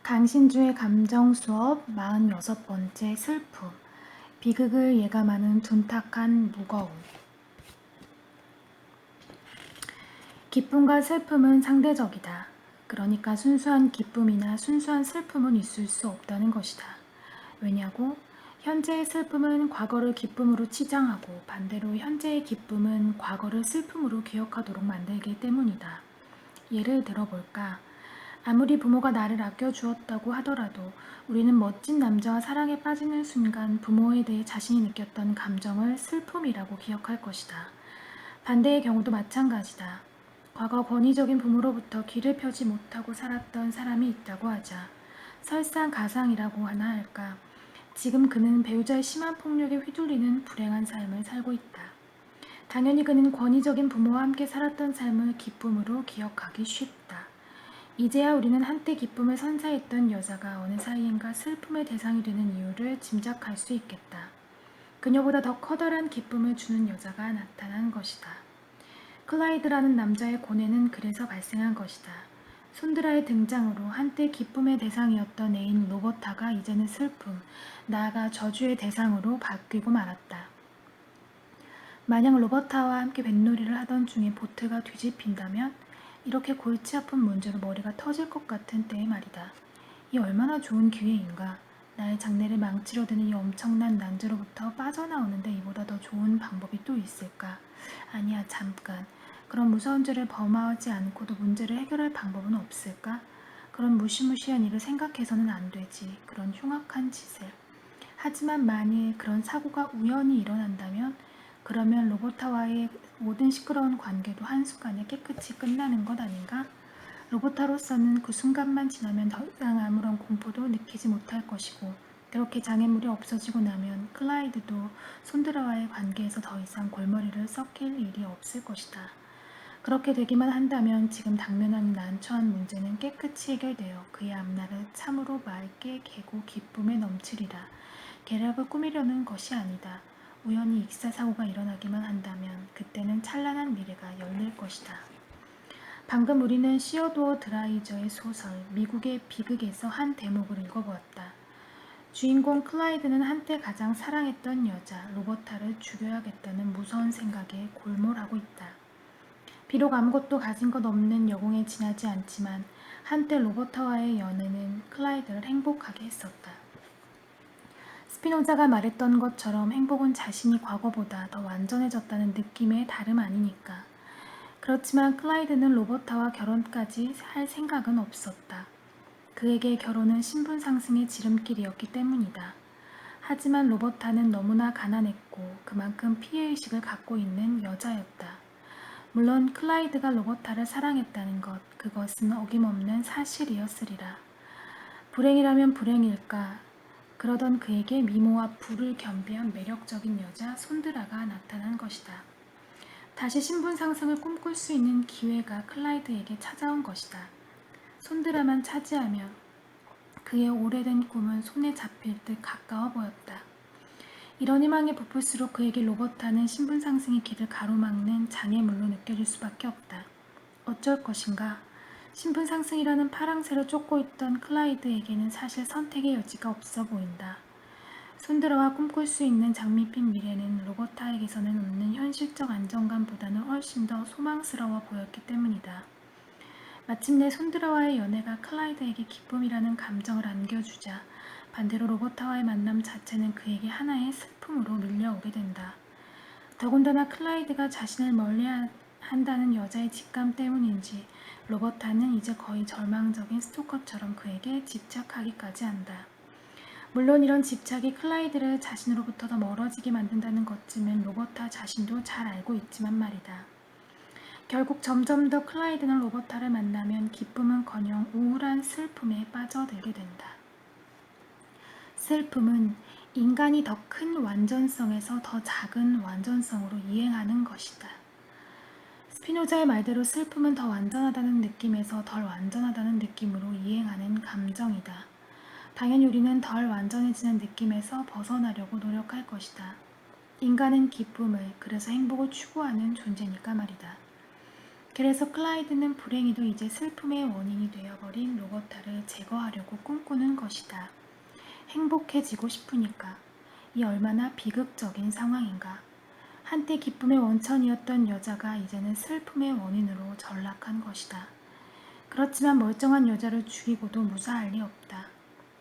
강신주의 감정 수업 46번째 슬픔. 비극을 예감하는 둔탁한 무거움. 기쁨과 슬픔은 상대적이다. 그러니까 순수한 기쁨이나 순수한 슬픔은 있을 수 없다는 것이다. 왜냐고? 현재의 슬픔은 과거를 기쁨으로 치장하고 반대로 현재의 기쁨은 과거를 슬픔으로 기억하도록 만들기 때문이다. 예를 들어볼까? 아무리 부모가 나를 아껴주었다고 하더라도 우리는 멋진 남자와 사랑에 빠지는 순간 부모에 대해 자신이 느꼈던 감정을 슬픔이라고 기억할 것이다. 반대의 경우도 마찬가지다. 과거 권위적인 부모로부터 귀를 펴지 못하고 살았던 사람이 있다고 하자. 설상가상이라고 하나 할까. 지금 그는 배우자의 심한 폭력에 휘둘리는 불행한 삶을 살고 있다. 당연히 그는 권위적인 부모와 함께 살았던 삶을 기쁨으로 기억하기 쉽다. 이제야 우리는 한때 기쁨을 선사했던 여자가 어느 사이인가 슬픔의 대상이 되는 이유를 짐작할 수 있겠다. 그녀보다 더 커다란 기쁨을 주는 여자가 나타난 것이다. 클라이드라는 남자의 고뇌는 그래서 발생한 것이다. 손드라의 등장으로 한때 기쁨의 대상이었던 애인 로버타가 이제는 슬픔, 나아가 저주의 대상으로 바뀌고 말았다. 만약 로버타와 함께 뱃놀이를 하던 중에 보트가 뒤집힌다면 이렇게 골치 아픈 문제로 머리가 터질 것 같은 때의 말이다. 이 얼마나 좋은 기회인가. 나의 장래를 망치려 드는 이 엄청난 난제로부터 빠져나오는데 이보다 더 좋은 방법이 또 있을까? 아니야, 잠깐. 그런 무서운 죄를 범하지 않고도 문제를 해결할 방법은 없을까? 그런 무시무시한 일을 생각해서는 안 되지. 그런 흉악한 짓을. 하지만 만일 그런 사고가 우연히 일어난다면 그러면 로버타와의 모든 시끄러운 관계도 한순간에 깨끗이 끝나는 것 아닌가? 로버타로서는 그 순간만 지나면 더 이상 아무런 공포도 느끼지 못할 것이고 그렇게 장애물이 없어지고 나면 클라이드도 손드라와의 관계에서 더 이상 골머리를 썩힐 일이 없을 것이다. 그렇게 되기만 한다면 지금 당면한 난처한 문제는 깨끗이 해결되어 그의 앞날을 참으로 맑게 개고 기쁨에 넘치리라. 계략을 꾸미려는 것이 아니다. 우연히 익사사고가 일어나기만 한다면 그때는 찬란한 미래가 열릴 것이다. 방금 우리는 시어도어 드라이저의 소설 미국의 비극에서 한 대목을 읽어보았다. 주인공 클라이드는 한때 가장 사랑했던 여자 로버타를 죽여야겠다는 무서운 생각에 골몰하고 있다. 비록 아무것도 가진 것 없는 여공에 지나지 않지만 한때 로버타와의 연애는 클라이드를 행복하게 했었다. 스피노자가 말했던 것처럼 행복은 자신이 과거보다 더 완전해졌다는 느낌의 다름 아니니까. 그렇지만 클라이드는 로버타와 결혼까지 할 생각은 없었다. 그에게 결혼은 신분 상승의 지름길이었기 때문이다. 하지만 로버타는 너무나 가난했고 그만큼 피해의식을 갖고 있는 여자였다. 물론 클라이드가 로버타를 사랑했다는 것, 그것은 어김없는 사실이었으리라. 불행이라면 불행일까? 그러던 그에게 미모와 부를 겸비한 매력적인 여자 손드라가 나타난 것이다. 다시 신분 상승을 꿈꿀 수 있는 기회가 클라이드에게 찾아온 것이다. 손드라만 차지하면 그의 오래된 꿈은 손에 잡힐 듯 가까워 보였다. 이런 희망에 부풀수록 그에게 로버타는 신분 상승의 길을 가로막는 장애물로 느껴질 수밖에 없다. 어쩔 것인가? 신분 상승이라는 파랑새를 쫓고 있던 클라이드에게는 사실 선택의 여지가 없어 보인다. 손드라와 꿈꿀 수 있는 장밋빛 미래는 로버타에게서는 없는 현실적 안정감보다는 훨씬 더 소망스러워 보였기 때문이다. 마침내 손드라와의 연애가 클라이드에게 기쁨이라는 감정을 안겨주자 반대로 로버타와의 만남 자체는 그에게 하나의 슬픔으로 밀려오게 된다. 더군다나 클라이드가 자신을 멀리한다는 여자의 직감 때문인지 로버타는 이제 거의 절망적인 스토커처럼 그에게 집착하기까지 한다. 물론 이런 집착이 클라이드를 자신으로부터 더 멀어지게 만든다는 것쯤은 로버타 자신도 잘 알고 있지만 말이다. 결국 점점 더 클라이드는 로버타를 만나면 기쁨은커녕 우울한 슬픔에 빠져들게 된다. 슬픔은 인간이 더 큰 완전성에서 더 작은 완전성으로 이행하는 것이다. 스피노자의 말대로 슬픔은 더 완전하다는 느낌에서 덜 완전하다는 느낌으로 이행하는 감정이다. 당연히 우리는 덜 완전해지는 느낌에서 벗어나려고 노력할 것이다. 인간은 기쁨을, 그래서 행복을 추구하는 존재니까 말이다. 그래서 클라이드는 불행히도 이제 슬픔의 원인이 되어버린 로버타를 제거하려고 꿈꾸는 것이다. 행복해지고 싶으니까. 이 얼마나 비극적인 상황인가. 한때 기쁨의 원천이었던 여자가 이제는 슬픔의 원인으로 전락한 것이다. 그렇지만 멀쩡한 여자를 죽이고도 무사할 리 없다.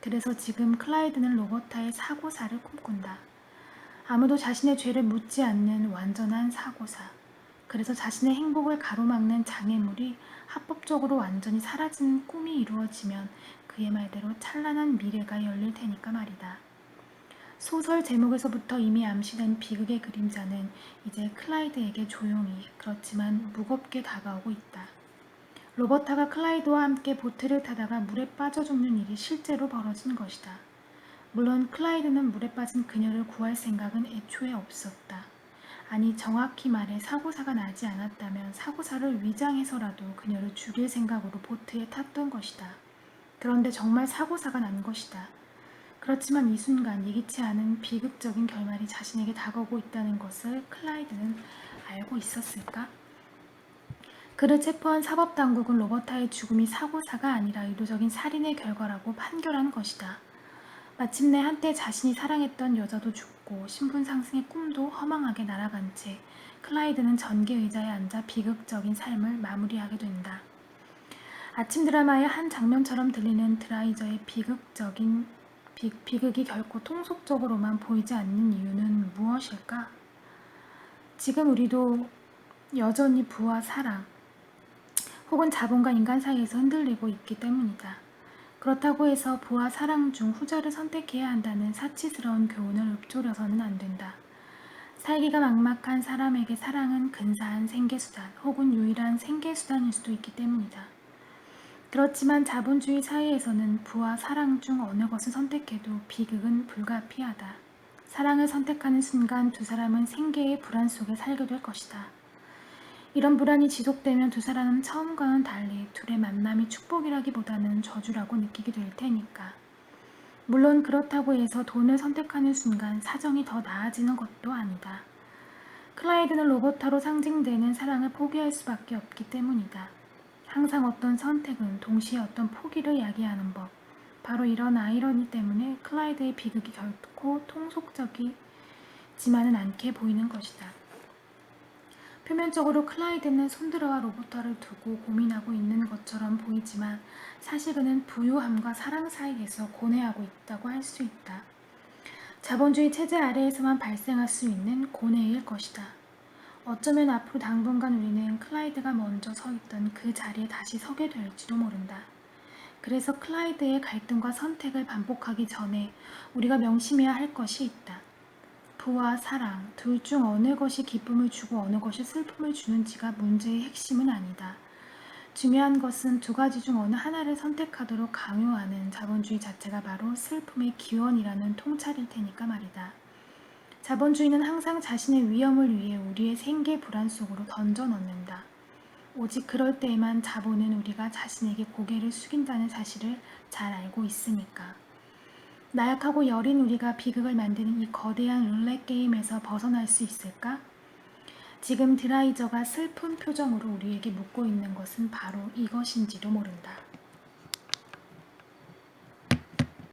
그래서 지금 클라이드는 로버타의 사고사를 꿈꾼다. 아무도 자신의 죄를 묻지 않는 완전한 사고사. 그래서 자신의 행복을 가로막는 장애물이 합법적으로 완전히 사라지는 꿈이 이루어지면 그의 말대로 찬란한 미래가 열릴 테니까 말이다. 소설 제목에서부터 이미 암시된 비극의 그림자는 이제 클라이드에게 조용히 그렇지만 무겁게 다가오고 있다. 로버타가 클라이드와 함께 보트를 타다가 물에 빠져 죽는 일이 실제로 벌어진 것이다. 물론 클라이드는 물에 빠진 그녀를 구할 생각은 애초에 없었다. 아니 정확히 말해 사고사가 나지 않았다면 사고사를 위장해서라도 그녀를 죽일 생각으로 보트에 탔던 것이다. 그런데 정말 사고사가 난 것이다. 그렇지만 이 순간 예기치 않은 비극적인 결말이 자신에게 다가오고 있다는 것을 클라이드는 알고 있었을까? 그를 체포한 사법당국은 로버타의 죽음이 사고사가 아니라 의도적인 살인의 결과라고 판결한 것이다. 마침내 한때 자신이 사랑했던 여자도 죽고 신분 상승의 꿈도 허망하게 날아간 채 클라이드는 전개 의자에 앉아 비극적인 삶을 마무리하게 된다. 아침 드라마의 한 장면처럼 들리는 드라이저의 비극이 결코 통속적으로만 보이지 않는 이유는 무엇일까? 지금 우리도 여전히 부와 사랑 혹은 자본과 인간 사이에서 흔들리고 있기 때문이다. 그렇다고 해서 부와 사랑 중 후자를 선택해야 한다는 사치스러운 교훈을 읊조려서는 안 된다. 살기가 막막한 사람에게 사랑은 근사한 생계수단 혹은 유일한 생계수단일 수도 있기 때문이다. 그렇지만 자본주의 사회에서는 부와 사랑 중 어느 것을 선택해도 비극은 불가피하다. 사랑을 선택하는 순간 두 사람은 생계의 불안 속에 살게 될 것이다. 이런 불안이 지속되면 두 사람은 처음과는 달리 둘의 만남이 축복이라기보다는 저주라고 느끼게 될 테니까. 물론 그렇다고 해서 돈을 선택하는 순간 사정이 더 나아지는 것도 아니다. 클라이드는 로버타로 상징되는 사랑을 포기할 수밖에 없기 때문이다. 항상 어떤 선택은 동시에 어떤 포기를 야기하는 법. 바로 이런 아이러니 때문에 클라이드의 비극이 결코 통속적이지만은 않게 보이는 것이다. 표면적으로 클라이드는 손드라와 로버타를 두고 고민하고 있는 것처럼 보이지만 사실 그는 부유함과 사랑 사이에서 고뇌하고 있다고 할 수 있다. 자본주의 체제 아래에서만 발생할 수 있는 고뇌일 것이다. 어쩌면 앞으로 당분간 우리는 클라이드가 먼저 서 있던 그 자리에 다시 서게 될지도 모른다. 그래서 클라이드의 갈등과 선택을 반복하기 전에 우리가 명심해야 할 것이 있다. 부와 사랑, 둘 중 어느 것이 기쁨을 주고 어느 것이 슬픔을 주는지가 문제의 핵심은 아니다. 중요한 것은 두 가지 중 어느 하나를 선택하도록 강요하는 자본주의 자체가 바로 슬픔의 기원이라는 통찰일 테니까 말이다. 자본주의는 항상 자신의 위험을 위해 우리의 생계 불안 속으로 던져 넣는다. 오직 그럴 때에만 자본은 우리가 자신에게 고개를 숙인다는 사실을 잘 알고 있으니까. 나약하고 여린 우리가 비극을 만드는 이 거대한 룰렛 게임에서 벗어날 수 있을까? 지금 드라이저가 슬픈 표정으로 우리에게 묻고 있는 것은 바로 이것인지도 모른다.